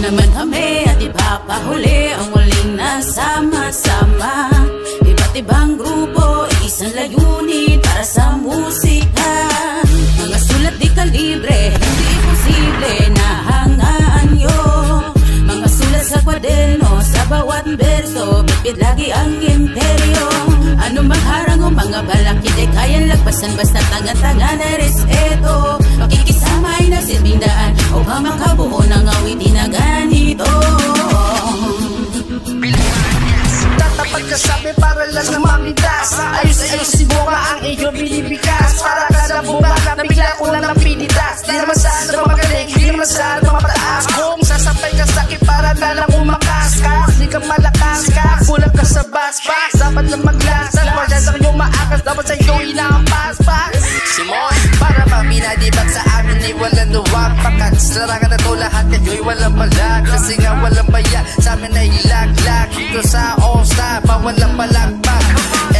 naman kami at ipapahuli ang muling nasama-sama. Iba't ibang grupo, isang layunin para sa musika. Mga sulat di kalibre, hindi posible na hangaan nyo. Mga sulat sa kwaderno, sa bawat berso, bibit lagi ang imperyo. Ano mang harang o mga balak, hindi kayang lagpasan, basta tanga-tanga na respeto. Makikisama ay nasilbing daan upang makabuo ng awitin na ganito. Tatapat ka sabi para lang na mamitas. Ayos-ayos si bunga ang iyong binibigas. Para ka sa bunga na bigla ko lang ng pinitas. Di naman saan na magaling, di naman saan na mataas. Kung sasapay ka sa akin para na lang umakas ka, di ka malakas ka, kulang ka sa basbas. Dapat lang maglasas, wala sa iyong maakas, dapat sa iyong inaampas-pas. Simon, para maminadibag sa amin ay walang luwag. Pakat, larangan na to lahat kayo'y walang balag. Kasi nga walang baya, sa amin ay ilag-lag. Dito sa All-Star, walang palagpag.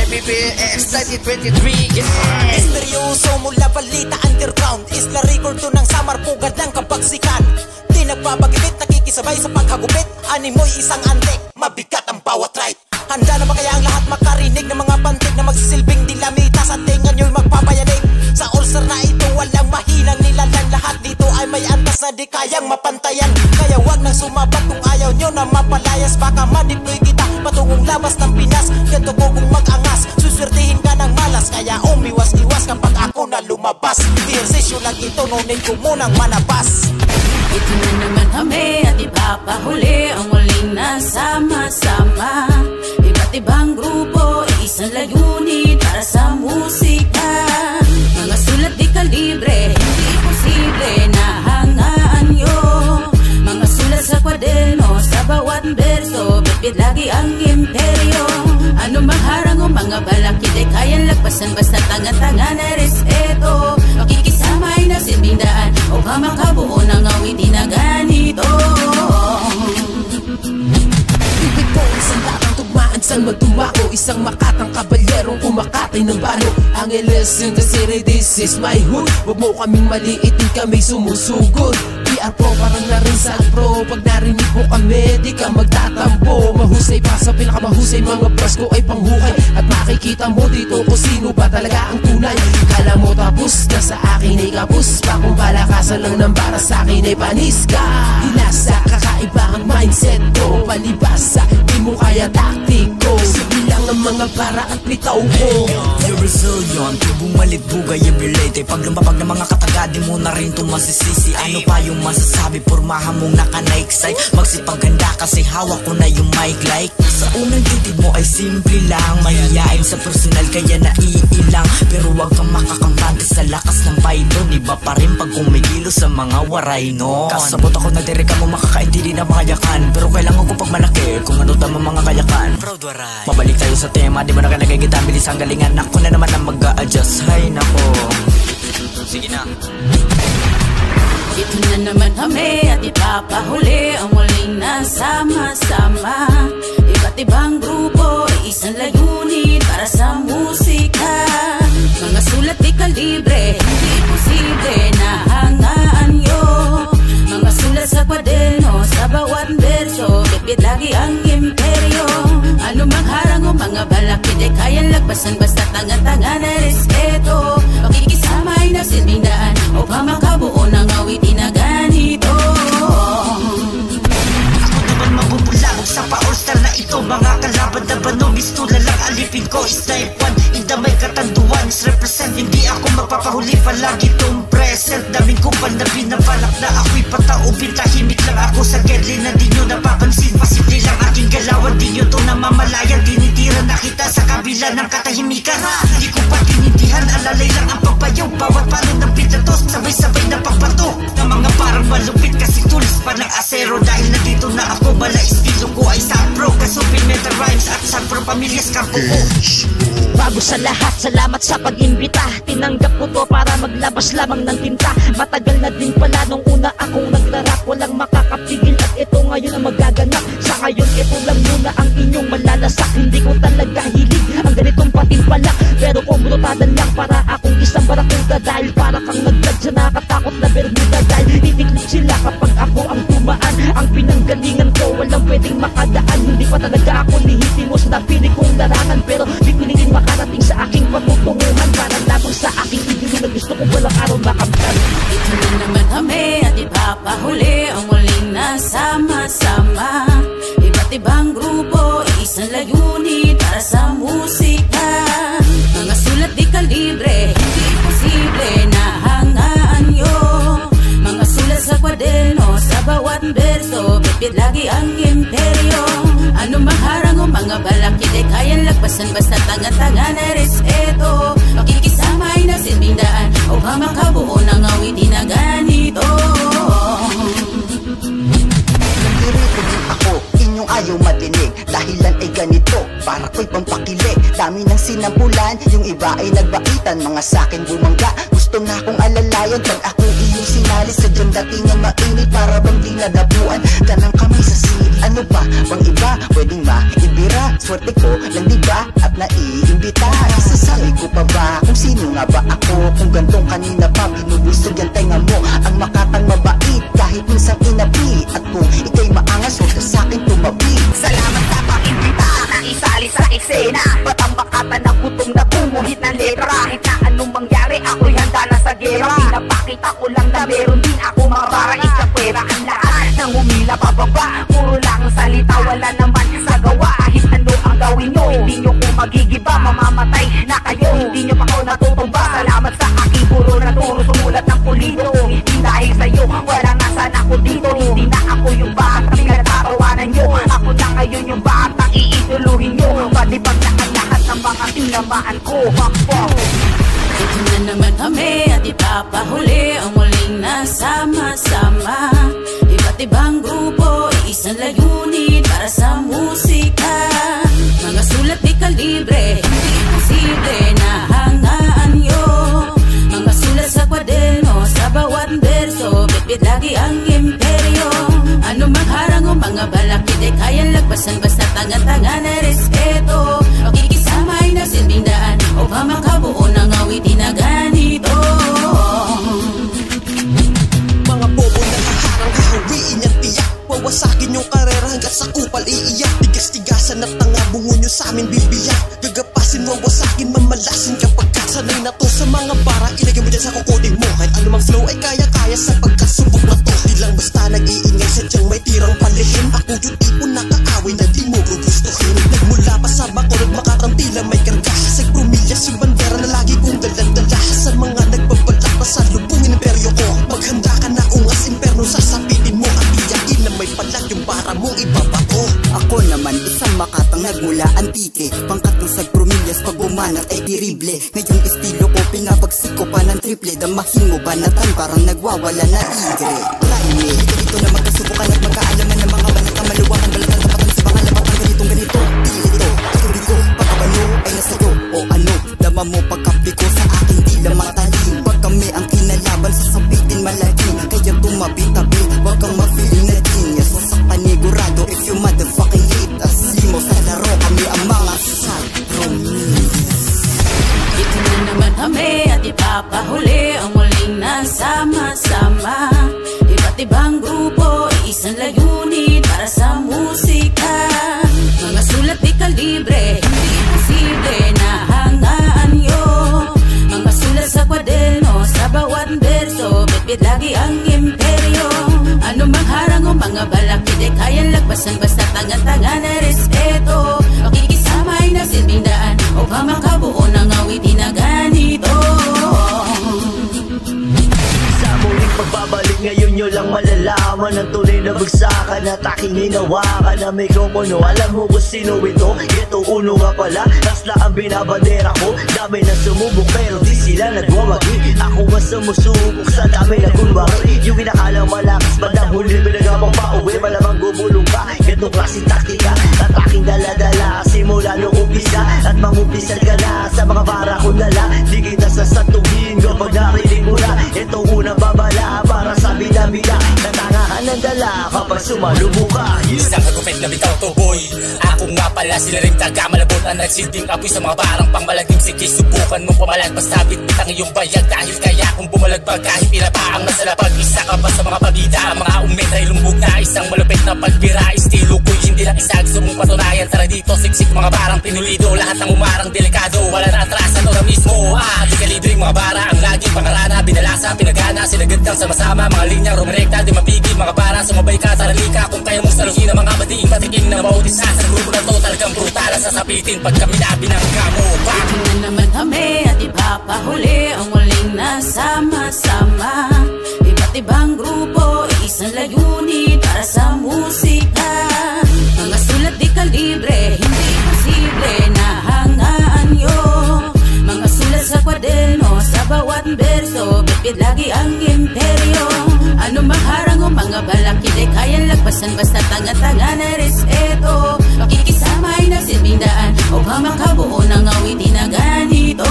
MBBX 2023, yeah. Misteryoso mula balita underground. Isla record to ng Samar, pugad ng kapagsikan. Di nagpapagibit, nakikisabay sa paghagupit. Animoy isang antik, mabigat ang bawat right. Handa na ba kaya ang lahat makarinig ng mga pantig na magsisilbing dilamitas at tingan nyo'y magpapayanig? Sa All-Star na ito walang mahinang nilalang. Lahat dito ay may antas na di kayang mapantayan. Kaya wag nang sumabat kung ayaw nyo na mapalayas. Baka maniploy kita patungong labas ng Pinas. Ganto ko kung mag-angas, suswertihin ka ng malas. Kaya umiwas-iwas kapag ako na lumabas. Ehersisyo lang ito, nunin ko munang manabas. Ito na naman kami at ipapahuli ang muling nasama-sama. Iba't ibang grupo, isang layunin para sa musika. Mga sulat di kalibre, hindi posible na hangaan nyo. Mga sulat sa kwaderno, sa bawat berso, bibit lagi ang imperyo. Ano mang harang o mga balak, hindi kayang lagpasan, basta tanga-tanga na respeto. Makikisama ay nasilbing daan upang makabuo ng awitin na ganito. Hindi po isang latang tugmaan, saan magtumako, isang makatang kabalyerong kumakatay ng balo. Angeles in the city, this is my hood. Huwag mo kaming maliitin, kami sumusugod. PR Pro, parang na rin sa pro. Pag narinig mo kami, di ka magtatampo. Mahusay pa sa pinakamahusay, mga bras ko ay panghukay. At makikita mo dito kung sino ba talaga ang tunay. Kala mo tapos na sa akin ay kapus pa. Kung palakasan lang ng bara sa akin ay panis ka. Hinasa, kakaiba ang mindset ko. Palibasa, di mo kaya taktiko. Sige lang ang mga bara at litaw ko. You're resilient, bumalik bugay every late. Pag lumabag ng mga kataga, di mo na rin ito masisisi. Ano pa yung masasabi, pormahan mong nakanaiksay. Magsipaganda kasi hawak ko na yung mic like. Sa unang titig mo ay simple lang, mahihain sa personal kaya naiilang. Pero wag kang makakampante sa lakas ng python. Iba pa rin pag kumigilo sa mga waray nun. Kasabot ako na dire ka mo makakaintindi na makayakan. Pero kailangan ko pag malaki kung ano tama mga kayakan. Proud waray. Mabalik tayo sa tema, di ba nakalagay kita bilis ang galingan. Ako na naman ang mag-a-adjust, hay nako. Sige na. Ito na naman kami at ipapahuli ang muling nasama-sama. Iba't ibang grupo, isang layunin para sa musika. Mga sulat di kalibre, hindi posible na hangaan nyo. Mga sulat sa kwaderno, sa bawat berso, bibit lagi ang imperyo. Ano mang harang o mga balak, hindi kayang lagpasan, basta tanga-tanga na respeto. Makikisama ay nasilbing daan upang makabuo ng awitin na ganito. Ako naman mabubulabog sa pa-all-star na ito. Mga kalaban na banubis lang alipin ko. Snipe one, inda may katanduan. Represent, hindi ako magpapahuli, palagi tong present. Daming kupal na binabalak na ako'y pataubin. Tahimik lang ako sa gerli na di nyo napapansin. Pasimple lang aking galawan, di nyo to namamalayan. Tinitira na kita sa kabila ng katahimikan. Hindi ko pa tinindihan, alalay lang ang pagbayaw. Bawat palo ng pitatos, sabay-sabay na pagbato. Na mga parang malupit kasi tulis pa ng asero. Dahil nandito na ako, bala estilo ko ay sapro. Kasupin meta rhymes at sapro pamilyas kampo ko. Bago sa lahat, salamat sa pag-imbita. Tinanggap ko to para maglabas lamang ng tinta. Matagal na din pala nung una akong nagrarap. Walang makakapigil at ito ngayon ang magaganap. Sa ngayon ito lang muna ang inyong malalasak. Hindi ko talaga hilig ang ganitong patimpalak. Pero kung brutadan lang para akong isang barakuda. Dahil para kang nagdag sa nakatakot suot na bermuda dahil titiklop sila kapag ako ang tumaan. Ang pinanggalingan ko walang pwedeng makadaan. Hindi pa talaga ako nihitimos na pili kong larangan, pero di ko din makarating sa aking patutunguhan. Para lamang sa aking idolo na gusto ko walang araw makamtan. Ito na naman kami at ipapahuli ang muling nasama-sama. Iba't ibang grupo, isang layunin para sa musika. Mga sulat di kalibre, hindi posible na hangaan nyo. Mga sulat sa kwaderno, sa bawat berso, bitbit lagi ang imperyo. Ano mang harang o mga balakid ay kayang lagpasan, basta tanga-tanga na respeto. Makikisama ay nasilbing daan o ba makabuo ng awitin na ganito. Nandito din ako, inyong ayaw madinig. Dahilan ay ganito, para ko'y pampakilig. Dami ng sinampulan, yung iba ay nagbaitan. Mga sakin bumangga, gusto na akong alalayan. Pag ako iyong sinalis, sadyang dating ang mainit. Para bang di nadapuan, kanang kami sa silid. Ano ba, bang iba, pwedeng maibira. Swerte ko lang diba, at naiimbita. Isasabi ko pa ba, kung sino nga ba ako? Kung gantong kanina pa, binubusog ang tenga mo. Ang makatang mabait, kahit minsan inapi. At kung ikay maangas, huwag ka sa'kin tumabi. Salamat sa pag-imbita na isali sa eksena. Ba't ang bakata na gutom na kumuhit ng letra? Kahit na anong mangyari, ako'y handa na sa gera. Pinapakita ko lang na meron din ako mga para ikapwera. Ang lahat nang humila pababa, puro lang salita, wala naman sa gawa. Kahit ano ang gawin nyo, hindi nyo ko magigiba. Mamamatay na kayo, hindi nyo pa ako natutumba. Salamat sa aking puro na turo, sumulat ng pulido. Hindi dahil sa'yo, walang nasan ako dito. Hindi na ako yung bakit na pinagtatawanan nyo. Ako na ngayon yung bakit na iiduluhin nyo. Palibag na ang lahat ng mga tinamaan ko. Ito na naman kami at ipapahuli ang muling nasama-sama. Iba't ibang grupo, isang layunin para sa musika. Mga sulat di kalibre, hindi posible na hangaan nyo. Mga sulat sa kwaderno, sa bawat berso, bitbit lagi ang imperyo. Ano mang harang o mga balakid ay kayang lagpasan, basta tanga-tanga na respeto. Makikisama ay nasilbing daan o ba makabuo ng awitin na ganito. Mga bobo na haharang hahawiin niyang tiyak. Wawasakin yung karera hanggat sa kupal iiyak. Tigas-tigasan at tanga bungo nyo sa amin bibiyak. Gagapasin, wawasakin, mamalasin kapag sanay na to sa mga bara. Ilagay mo dyan sa kukoding mo. Kahit anumang flow ay kaya-kaya sa pagkasubok na to. Di lang basta nag-iingay, sadyang may tirang palihim. Ako yung tipo na kaaway na di mo gugustuhin. Nagmula pa sa bakulod, makatang tila may karga. Sa promilya, si bandera na lagi kong daladala. Sa mga nagbabalak pa sa lubungin imperyo ko. Maghanda ka na ungas imperno, sasapitin mo at iyakin na may palag yung para mong ibabato. Ako naman, isang makatang nagmula antike. Pangkat ng sagpromilyas, pag bumanat ay dirible. Ngayong estilo ko, pinabagsik ko pa ng triple. Damahin mo banatan, parang nagwawala na igre. Raime, dito na magkasubukan at magkaalaman ng mga banat na maluwakan. Balatan tapatan sa mga labatan, ganitong ganito. Di ito, turi ko, pagkabano ay nasa'yo. O ano, dama mo pagkapi ko sa akin, di lamang talim. Pag kami ang kinalaban, sasabitin malaging. Kaya tumabi-tabi, wag kang ma-feeling na genius. Sa panigurado, if you motherfucking hate us, limo sa laro, kami ang mga Ito na naman kami at ipapahuli ang muling nasama-sama. Iba't ibang grupo, isang layunin para sa musika. Mga sulat di kalibre, hindi posible na hangaan nyo. Mga sulat sa kwaderno, sa bawat berso, bitbit lagi ang imperyo. Ano mang harang o mga balakid ay kayang lagpasan, basta tanga-tanga na respeto. Makikisama ay nasilbing daan o ba makabuo ng awitin na ganito. Sa muling pagbabalik ngayon nyo lang malalaman ang tunay na bagsakan at aking hinawakan na mikropono. Alam mo kung sino ito? Ito uno nga pala, tasla ang binabandera ko. Dami na sumubok pero di sila nagwawagi. Ako mas sumusubok sa dami na kunwari. Yung inakalang malakas bandang huli pinagabang pauwi. Malamang gubulong ka, ganitong klaseng taktika at aking daladala simula noong umpisa. At mangumpisal ka na sa mga para ko nala. Di kita sasatuhin kapag narinig mo na itong unang babala para sa bida-bida. Natangahan ng dala kapag sumalubong ka. Isang kagupit na bitaw to boy. Ako nga pala sila rin taga Malabon ang nagsilbing apoy sa mga barang pangmalagim. Sige subukan mong pamalagpas sabit bitang iyong bayag. Dahil kaya kung bumalagbag kahit pinapaang nasa lapag. Isa ka pa sa mga pabida, mga umetray lumbog na isang malupit na pagbira. Estilo ko'y hindi lang isa, gusto mong patunayan. Tara dito, siksik mga barang pinulido. Lahat ng umarang delikado, wala na atrasan ora mismo. Di kalibring mga bara, ang laging pangarana. Binalasa, pinagana, sinagad kang sama-sama. Mga linyang rumirekta, di mapigil mga bara. Sumabay ka, taralika, kung kaya mong saluhin ang mga bading patiking na bawat isa. Sa grupo na to, talagang brutal. Sasapitin pag kami na binangga mo. Ito na naman kami at ipapahuli ang muling nasama-sama. Iba't ibang grupo, isang layunin para sa musika. Mga sulat di kalibre, hindi posible na hangaan nyo. Mga sulat sa kwaderno, sa bawat berso, bitbit lagi ang imperyo. Ano mang harang o mga balak, hindi kayang lagpasan, basta tanga-tanga na respeto. Pakikisama ay nagsilbing daan, o makabuo ng awitin na ganito.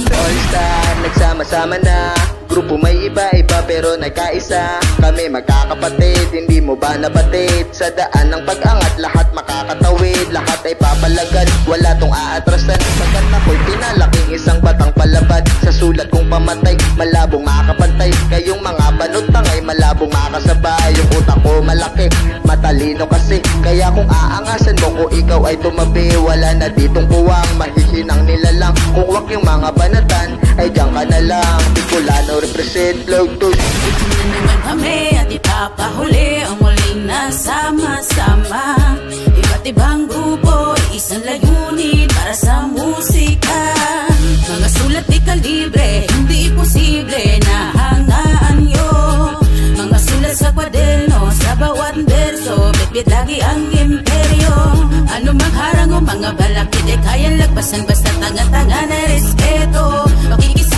All star, nagsama-sama na. Grupo may iba-iba pero nagkaisa. Kami magkakapatid, hindi mo ba nabatid? Sa daan ng pag-angat, lahat makakatawid. Lahat ay papalagad, wala tong aatrasan. Pagkat ako'y pinalaking isang batang palabad. Sa sulat kong pamatay, malabong makakapantay. Kayong mga banutang ay malabong makasabay. Yung utak ko malaki, matalino kasi. Kaya kung aangasan mo ko ikaw ay tumabi. Wala na ditong puwang, mahihinang nilalang. Kung wag yung mga banatan, ay diyan ka na lang. Bicolano represent, Lord Tosh. Ito na naman kami at ipapahuli ang muling nasama-sama. Iba't ibang grupo, isang layunin para sa musika. Mga sulat di kalibre, hindi posible na hangaan nyo. Mga sulat sa kwaderno, sa bawat berso, bitbit lagi ang imperyo. Ano mang harang o mga balak, hindi kayang lagpasan, basta tanga-tanga na respeto. Pakikisa